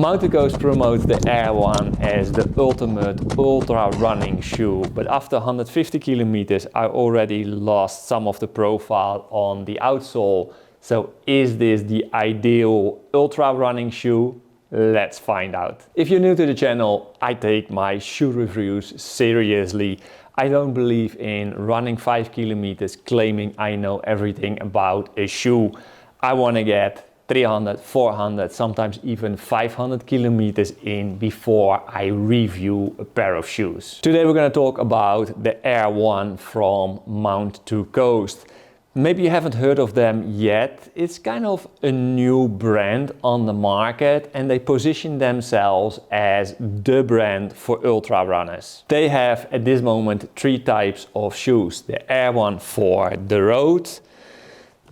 Mount to Coast promotes the Air One as the ultimate ultra running shoe, but after 150 kilometers I already lost some of the profile on the outsole. So is this the ideal ultra running shoe? Let's find out. If you're new to the channel, I take my shoe reviews seriously. I don't believe in running 5 kilometers claiming I know everything about a shoe. I want to get 300, 400, sometimes even 500 kilometers in before I review a pair of shoes. Today we're going to talk about the Air One from Mount to Coast. Maybe you haven't heard of them yet. It's kind of a new brand on the market and they position themselves as the brand for ultra runners. They have at this moment 3 types of shoes. The Air One for the road,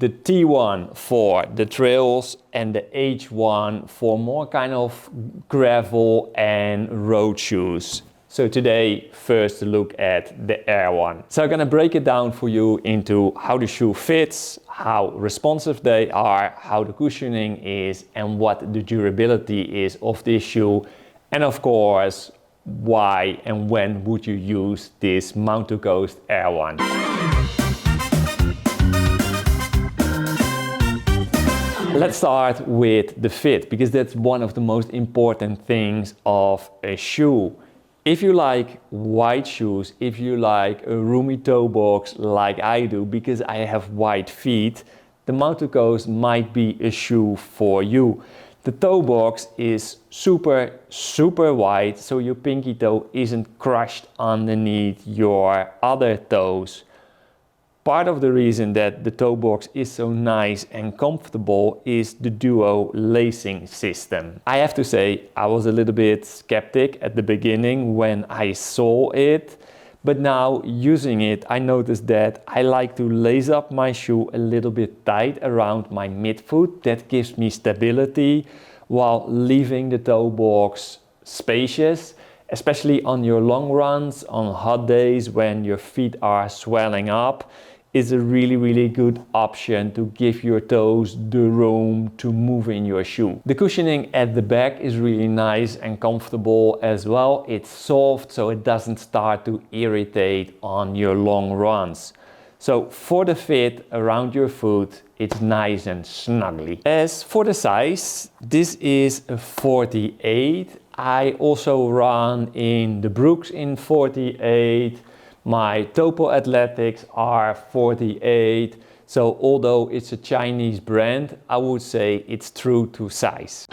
the T1 for the trails and the H1 for more kind of gravel and road shoes. So today, first look at the Air One. So I'm gonna break it down for you into how the shoe fits, how responsive they are, how the cushioning is and what the durability is of this shoe. And of course, why and when would you use this Mount to Coast Air One. Let's start with the fit, because that's one of the most important things of a shoe. If you like wide shoes, if you like a roomy toe box like I do, because I have wide feet, the Mount to Coast might be a shoe for you. The toe box is super wide, so your pinky toe isn't crushed underneath your other toes. Part of the reason that the toe box is so nice and comfortable is the duo lacing system. I have to say I was a little bit skeptic at the beginning when I saw it, but now using it I noticed that I like to lace up my shoe a little bit tight around my midfoot. That gives me stability while leaving the toe box spacious, especially on your long runs, on hot days when your feet are swelling up. Is a really good option to give your toes the room to move in your shoe. The cushioning at the back is really nice and comfortable as well. It's soft so it doesn't start to irritate on your long runs. So for the fit around your foot, it's nice and snuggly. As for the size, this is a 48. I also run in the Brooks in 48. My Topo Athletics are 48, so although it's a Chinese brand, I would say it's true to size.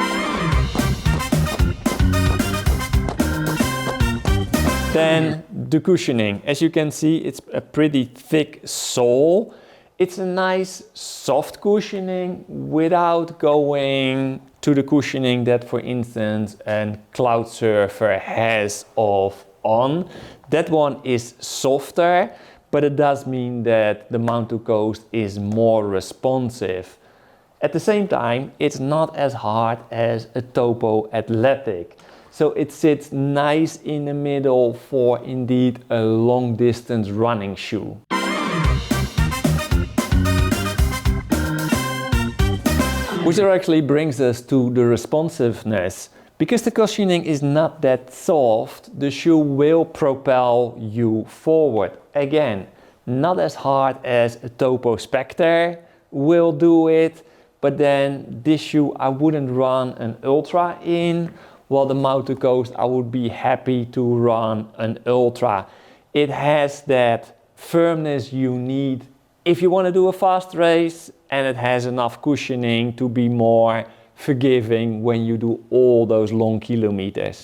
Then the cushioning. As you can see, it's a pretty thick sole. It's a nice soft cushioning without going to the cushioning that, for instance, a Cloudsurfer has on. That one is softer, but it does mean that the Mount to Coast is more responsive. At the same time, it's not as hard as a Topo Athletic. So it sits nice in the middle for indeed a long distance running shoe. Which actually brings us to the responsiveness. Because the cushioning is not that soft, the shoe will propel you forward. Again, not as hard as a Topo Spectre will do it, but then this shoe I wouldn't run an ultra in, while the Mount to Coast I would be happy to run an ultra. It has that firmness you need if you want to do a fast race, and it has enough cushioning to be more forgiving when you do all those long kilometers.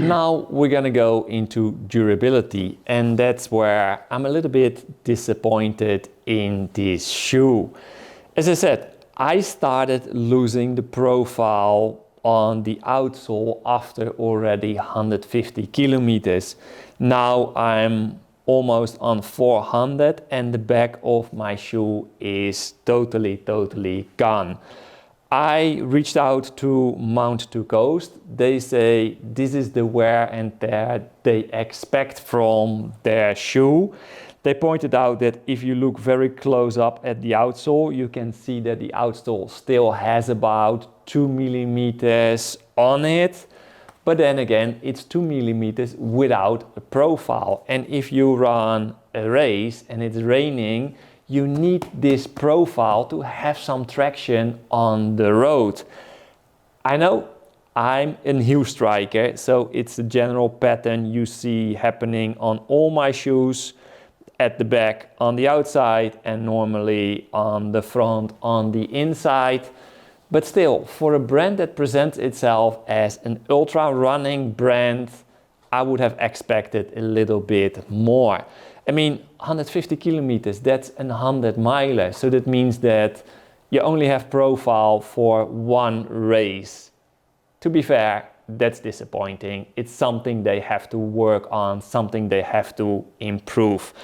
Now we're gonna go into durability, and that's where I'm a little bit disappointed in this shoe. As I said, I started losing the profile on the outsole after already 150 kilometers. Now I'm almost on 400 and the back of my shoe is totally gone. I reached out to Mount to Coast. They say this is the wear and tear they expect from their shoe. They pointed out that if you look very close up at the outsole, you can see that the outsole still has about 2 millimeters on it. But then again, it's 2 millimeters without a profile. And if you run a race and it's raining, you need this profile to have some traction on the road. I know I'm a heel striker, so it's a general pattern you see happening on all my shoes, at the back on the outside and normally on the front on the inside. But still, for a brand that presents itself as an ultra running brand, I would have expected a little bit more. I mean, 150 kilometers, that's a 100 miler. So that means that you only have profile for one race. To be fair, that's disappointing. It's something they have to work on, something they have to improve.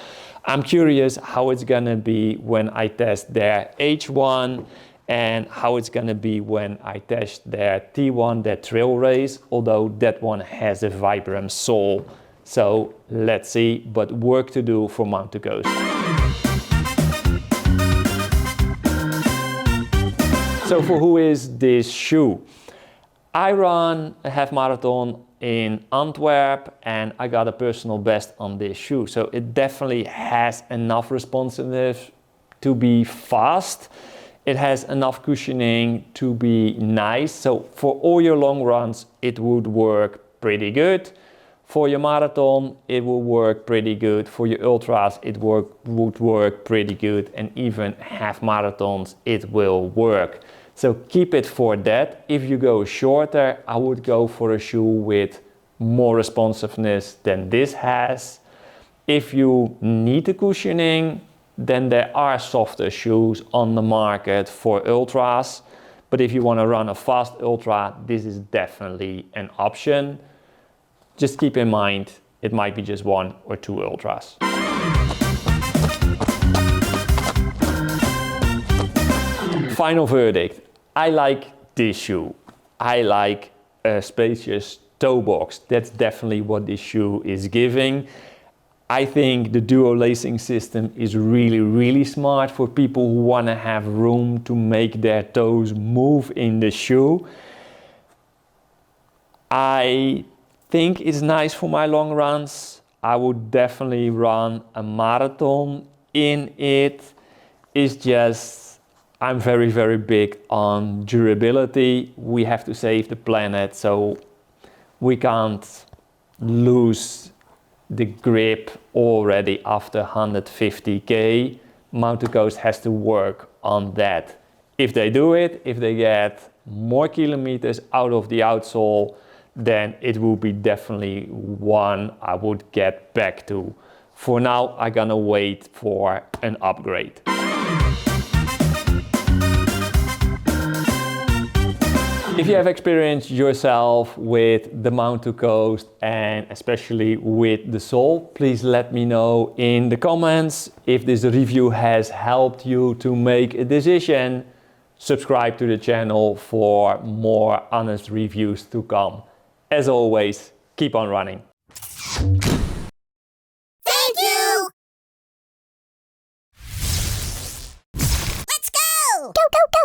I'm curious how it's gonna be when I test their H1 and how it's gonna be when I test their T1, their trail race, although that one has a Vibram sole. So let's see, but work to do for Mount to Coast. So for who is this shoe? I run a half marathon in Antwerp and I got a personal best on this shoe. So it definitely has enough responsiveness to be fast. It has enough cushioning to be nice. So for all your long runs, it would work pretty good. For your marathon, it will work pretty good. For your ultras, it would work pretty good. And even half marathons, it will work. So keep it for that. If you go shorter, I would go for a shoe with more responsiveness than this has. If you need the cushioning, then there are softer shoes on the market for ultras. But if you want to run a fast ultra, this is definitely an option. Just keep in mind, it might be just 1 or 2 ultras. Final verdict. I like this shoe. I like a spacious toe box. That's definitely what this shoe is giving. I think the duo lacing system is really, really smart for people who want to have room to make their toes move in the shoe. I think it's nice for my long runs. I would definitely run a marathon in it. It's just, I'm very, very big on durability. We have to save the planet, so we can't lose the grip already after 150k. Mount to Coast has to work on that. If they do it, if they get more kilometers out of the outsole, then it will be definitely one I would get back to. For now, I'm gonna wait for an upgrade. If you have experienced yourself with the Mount to Coast and especially with the sole, please let me know in the comments. If this review has helped you to make a decision, subscribe to the channel for more honest reviews to come. As always, keep on running. Thank you! Let's go! Go, go, go!